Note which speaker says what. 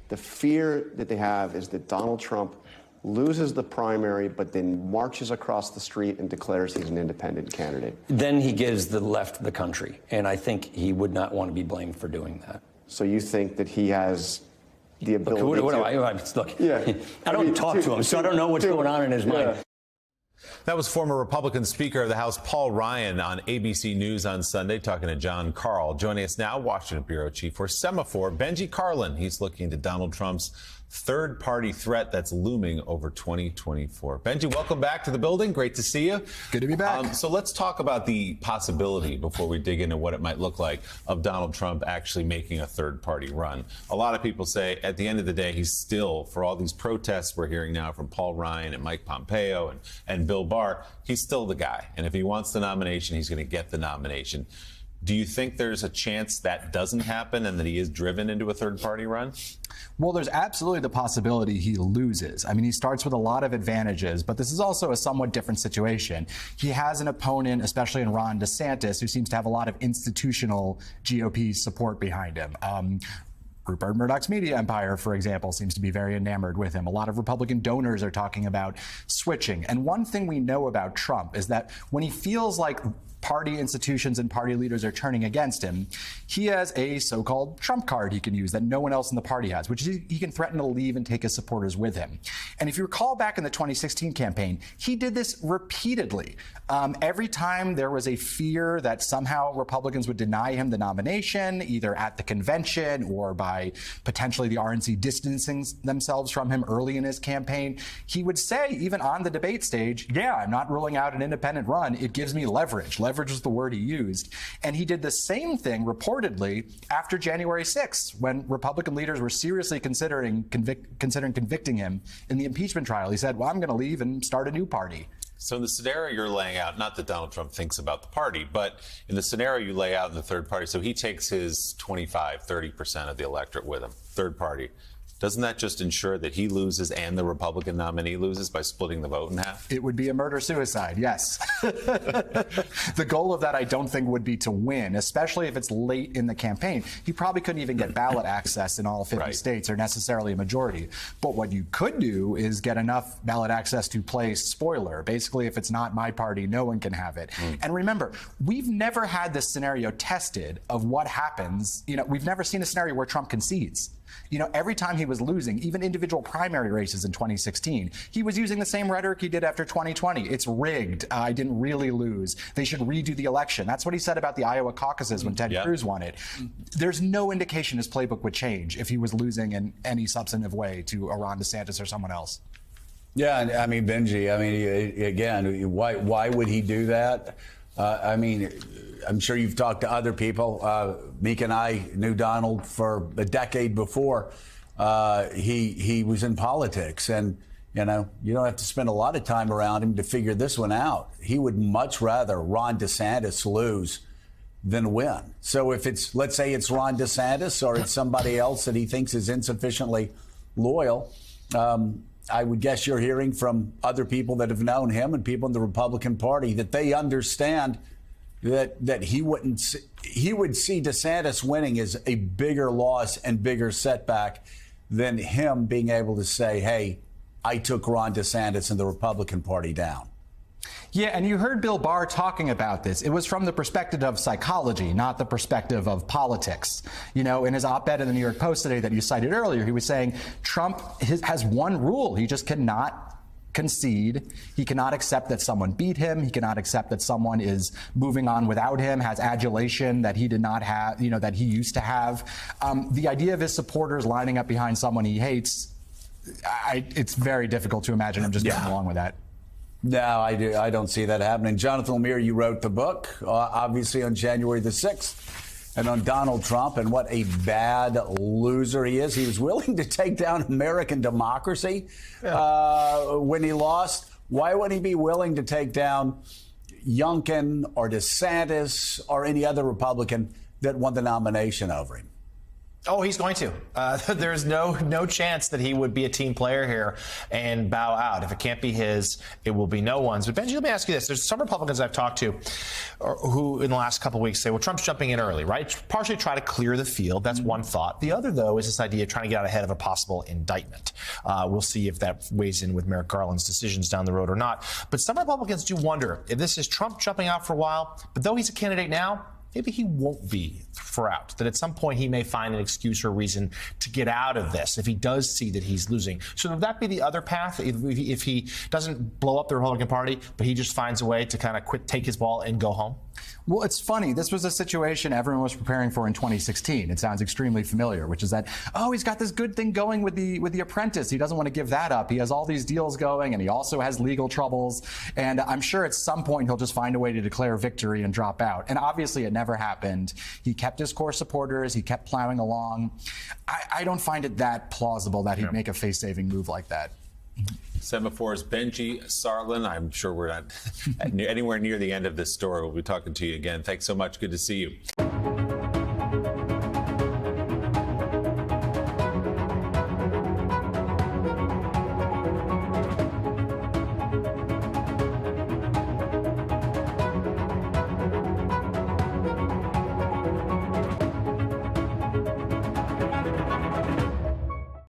Speaker 1: The fear that they have is that Donald Trump loses the primary, but then marches across the street and declares he's an independent candidate.
Speaker 2: Then he gives the left the country, and I think he would not want to be blamed for doing that.
Speaker 1: So you think that he has the ability
Speaker 2: look,
Speaker 1: to...
Speaker 2: Look, yeah. I don't talk to him, so I don't know what's going on in his mind.
Speaker 3: That was former Republican Speaker of the House Paul Ryan on ABC News on Sunday, talking to John Karl. Joining us now, Washington Bureau Chief for Semaphore, Benji Carlin. He's looking into Donald Trump's third-party threat that's looming over 2024. Benji, welcome back to the building. Great to see you.
Speaker 4: Good to be back.
Speaker 3: So let's talk about the possibility, before we dig into what it might look like, of Donald Trump actually making a third-party run. A lot of people say, at the end of the day, he's still, for all these protests we're hearing now from Paul Ryan and Mike Pompeo and Bill Barr, he's still the guy. And if he wants the nomination, he's going to get the nomination. Do you think there's a chance that doesn't happen and that he is driven into a third-party run?
Speaker 4: Well, there's absolutely the possibility he loses. I mean, he starts with a lot of advantages, but this is also a somewhat different situation. He has an opponent, especially in Ron DeSantis, who seems to have a lot of institutional GOP support behind him. Rupert Murdoch's media empire, for example, seems to be very enamored with him. A lot of Republican donors are talking about switching. And one thing we know about Trump is that when he feels like party institutions and party leaders are turning against him, he has a so-called Trump card he can use that no one else in the party has, which is he can threaten to leave and take his supporters with him. And if you recall back in the 2016 campaign, he did this repeatedly. Every time there was a fear that somehow Republicans would deny him the nomination, either at the convention or by potentially the RNC distancing themselves from him early in his campaign, he would say, even on the debate stage, yeah, I'm not ruling out an independent run. It gives me leverage. Leverage was the word he used. And he did the same thing reportedly after January 6th, when Republican leaders were seriously considering convicting him in the impeachment trial. He said, well, I'm going to leave and start a new party.
Speaker 3: So in the scenario you're laying out, not that Donald Trump thinks about the party, but in the scenario you lay out in the third party, so he takes his 25, 30% of the electorate with him, third party. Doesn't that just ensure that he loses and the Republican nominee loses by splitting the vote in half?
Speaker 4: It would be a murder-suicide, yes. The goal of that, I don't think, would be to win, especially if it's late in the campaign. He probably couldn't even get ballot access in all 50 states or necessarily a majority. But what you could do is get enough ballot access to play spoiler. Basically, if it's not my party, no one can have it. And remember, we've never had this scenario tested of what happens. You know, we've never seen a scenario where Trump concedes. You know, every time he was losing, even individual primary races in 2016, he was using the same rhetoric he did after 2020. It's rigged. I didn't really lose. They should redo the election. That's what he said about the Iowa caucuses when Ted Cruz won it. There's no indication his playbook would change if he was losing in any substantive way to a Ron DeSantis or someone else.
Speaker 5: Yeah, I mean, Benji, I mean, again, why would he do that? I mean, I'm sure you've talked to other people. Meek and I knew Donald for a decade before he was in politics. And, you know, you don't have to spend a lot of time around him to figure this one out. He would much rather Ron DeSantis lose than win. So if it's, let's say it's Ron DeSantis or it's somebody else that he thinks is insufficiently loyal, I would guess you're hearing from other people that have known him and people in the Republican Party that they understand that he would see DeSantis winning as a bigger loss and bigger setback than him being able to say, hey, I took Ron DeSantis and the Republican Party down.
Speaker 4: Yeah, and you heard Bill Barr talking about this. It was from the perspective of psychology, not the perspective of politics. You know, in his op-ed in the New York Post today that you cited earlier, he was saying Trump has one rule. He just cannot concede. He cannot accept that someone beat him. He cannot accept that someone is moving on without him, has adulation that he did not have, you know, that he used to have. The idea of his supporters lining up behind someone he hates, it's very difficult to imagine him just going along with that.
Speaker 5: No, I don't see that happening. Jonathan Lemire, you wrote the book, obviously on January the 6th, and on Donald Trump and what a bad loser he is. He was willing to take down American democracy when he lost. Why would he be willing to take down Youngkin or DeSantis or any other Republican that won the nomination over him?
Speaker 6: Oh, he's going to. There's no chance that he would be a team player here and bow out. If it can't be his, it will be no one's. But Benji, let me ask you this. There's some Republicans I've talked to who in the last couple of weeks say, well, Trump's jumping in early, right? Partially try to clear the field. That's one thought. The other, though, is this idea of trying to get out ahead of a possible indictment. We'll see if that weighs in with Merrick Garland's decisions down the road or not. But some Republicans do wonder if this is Trump jumping out for a while, but though he's a candidate now, maybe he won't be for out, that at some point he may find an excuse or reason to get out of this if he does see that he's losing. So would that be the other path if he doesn't blow up the Republican Party, but he just finds a way to kind of take his ball and go home?
Speaker 4: Well, it's funny. This was a situation everyone was preparing for in 2016. It sounds extremely familiar, which is that, oh, he's got this good thing going with the Apprentice. He doesn't want to give that up. He has all these deals going, and he also has legal troubles. And I'm sure at some point he'll just find a way to declare victory and drop out. And obviously it never happened. He kept his core supporters. He kept plowing along. I don't find it that plausible that he'd make a face-saving move like that.
Speaker 3: Semaphores Benji Sarlin. I'm sure we're not anywhere near the end of this story. We'll be talking to you again. Thanks so much. Good to see you.